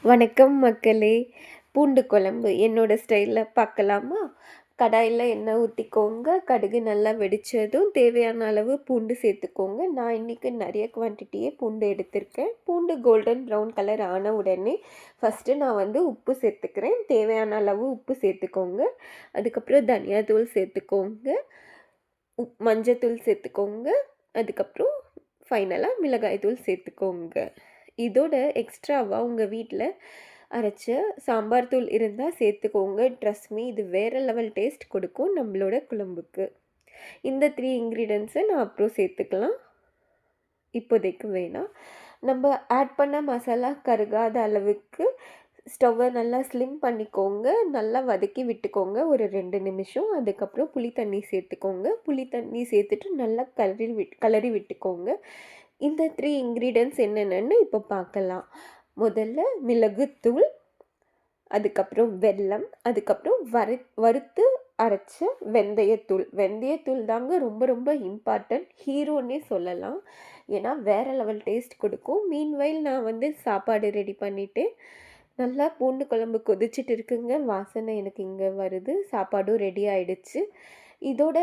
வணக்கம் மக்களே! பூண்டு குழம்பு என்னோட ஸ்டைல்ல பார்க்கலாமா? கடாயில எண்ணெய் ஊத்திக்கோங்க. கடுகு நல்லா வெடிச்சதும் தேவையான அளவு பூண்டு சேர்த்துக்கோங்க. நான் இன்னைக்கு நெறைய குவான்டிட்டியே பூண்டு எடுத்திருக்கேன். பூண்டு கோல்டன் ப்ரவுன் கலர் ஆன உடனே ஃபர்ஸ்ட்டு நான் வந்து உப்பு சேர்த்துக்கிறேன். தேவையான அளவு உப்பு சேர்த்துக்கோங்க. அதுக்கப்புறம் தனியாத்தூள் சேர்த்துக்கோங்க. மஞ்சத்தூள் சேர்த்துக்கோங்க. அதுக்கப்புறம் ஃபைனலா மிளகாய் தூள் சேர்த்துக்கோங்க. இதோட எக்ஸ்ட்ராவா உங்க வீட்ல அரைச்ச சாம்பார் தூள் இருந்தா சேர்த்துக்கோங்க. ட்ரஸ்ட் மீ இது வேற லெவல் டேஸ்ட் கொடுக்கும் நம்மளோட குழம்புக்கு. இந்த 3 இன்கிரீடியன்ட்ஸ நான் அப்புறம் சேர்த்துக்கலாம். இப்போதைக்கு வேணாம். நம்ம ஆட் பண்ண மசாலா கருகாத அளவுக்கு ஸ்டவ்வை நல்லா ஸ்லிம் பண்ணிக்கோங்க. நல்லா வதக்கி விட்டுக்கோங்க ஒரு 2 நிமிஷம். அதுக்கப்புறம் புளி தண்ணி சேர்த்துக்கோங்க. புளி தண்ணி சேர்த்துட்டு நல்லா கலரி விட்டுக்கோங்க. இந்த 3 இன்கிரீடியன்ட்ஸ் என்னென்னன்னு இப்போ பார்க்கலாம். முதல்ல மிளகுத்தூள், அதுக்கப்புறம் வெல்லம், அதுக்கப்புறம் வறுத்து அரைச்ச வெந்தயத்தூள். வெந்தயத்தூள் தாங்க ரொம்ப ரொம்ப இம்பார்ட்டன்ட். ஹீரோன்னே சொல்லலாம். ஏன்னா வேற லெவல் டேஸ்ட் கொடுக்கும். மீன்வைல் நான் வந்து சாப்பாடு ரெடி பண்ணிட்டேன். நல்லா பூண்டு குழம்பு கொதிச்சிட்டு இருக்குங்க. வாசனை எனக்கு இங்கே வருது. சாப்பாடும் ரெடி ஆயிடுச்சு. இதோட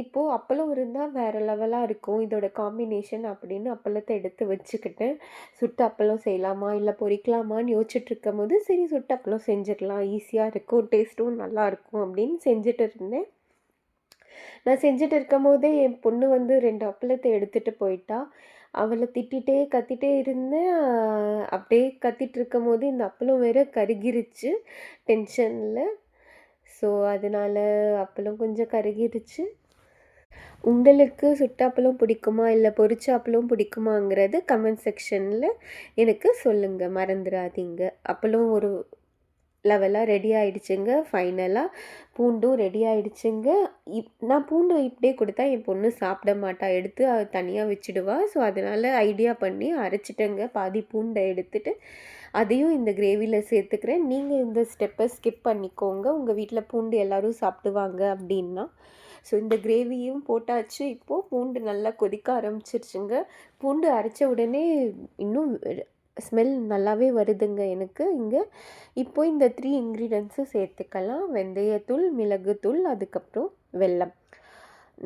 இப்போ அப்பளம் இருந்தா வேற லெவலா இருக்கும். இதோட காம்பினேஷன் அப்படின்னு அப்பளத்த எடுத்து வச்சுக்கிட்டேன். சுட்ட அப்பளம் செய்யலாமா? இல்ல பொரிக்கலாமான்னு யோசிச்சுட்டு இருக்கும்போது, சரி சுட்ட அப்பளம் செஞ்சிடலாம். ஈஸியா இருக்கும். டேஸ்ட்டும் நல்லாயிருக்கும் அப்படின்னு செஞ்சுட்டு இருந்தேன். நான் செஞ்சுட்டு இருக்கும்போதே என் பொண்ணு வந்து 2 அப்பளத்த எடுத்துட்டு போயிட்டா. அவள திட்டிட்டே, கத்திட்டே இருந்தேன். அப்படியே கத்திட்டு இருக்கும்போது இந்த அப்பளம் வேற கருகிருச்சு டென்ஷன்ல. ஸோ, அதனால அப்பளம் கொஞ்சம் கருகிருச்சு. உங்களுக்கு சுட்ட அப்பளம் பிடிக்குமா? இல்ல பொரிச்ச அப்பளம் பிடிக்குமாங்கிறது கமெண்ட் செக்ஷன்ல எனக்கு சொல்லுங்க. மறந்துறாதீங்க. அப்பளம் ஒரு லெவலா ரெடி ஆயிடுச்சுங்க. ஃபைனலா பூண்டும் ரெடி ஆயிடுச்சுங்க. நான் பூண்டு இப்படியே கொடுத்தா என் பொண்ணு சாப்பிட மாட்டா. எடுத்து தனியா வச்சுடுவா. ஸோ, அதனால ஐடியா பண்ணி அரைச்சிட்டேங்க. பாதி பூண்டை எடுத்துட்டு அதையும் இந்த கிரேவில சேர்த்துக்கிறேன். நீங்க இந்த ஸ்டெப்பை ஸ்கிப் பண்ணிக்கோங்க. உங்க வீட்ல பூண்டு எல்லாரும் சாப்பிடுவாங்க அப்படின்னா. ஸோ, இந்த கிரேவியும் போட்டாச்சு. இப்போது பூண்டு நல்லா கொதிக்க ஆரம்பிச்சிருச்சுங்க. பூண்டு அரைச்ச உடனே இன்னும் ஸ்மெல் நல்லாவே வருதுங்க எனக்கு இங்கே. இப்போ இந்த 3 இன்க்ரீடியன்ட்ஸும் சேர்த்துக்கலாம். வெந்தயத்தூள், மிளகுத்தூள், அதுக்கப்புறம் வெல்லம்.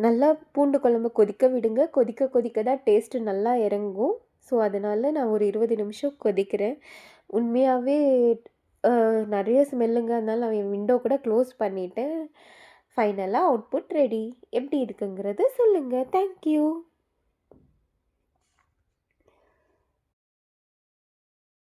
நல்லா பூண்டு குழம்பு கொதிக்க விடுங்க. கொதிக்க கொதிக்க தான் டேஸ்ட்டு நல்லா இறங்கும். ஸோ, அதனால் நான் ஒரு 20 நிமிஷம் கொதிக்கிறேன். உண்மையாகவே நிறைய ஸ்மெல்லுங்க. அதனால நான் என் விண்டோ கூட க்ளோஸ் பண்ணிட்டேன். ஃபைனலாக அவுட்புட் ரெடி. எப்படி இருக்குங்கிறத சொல்லுங்கள். Thank you.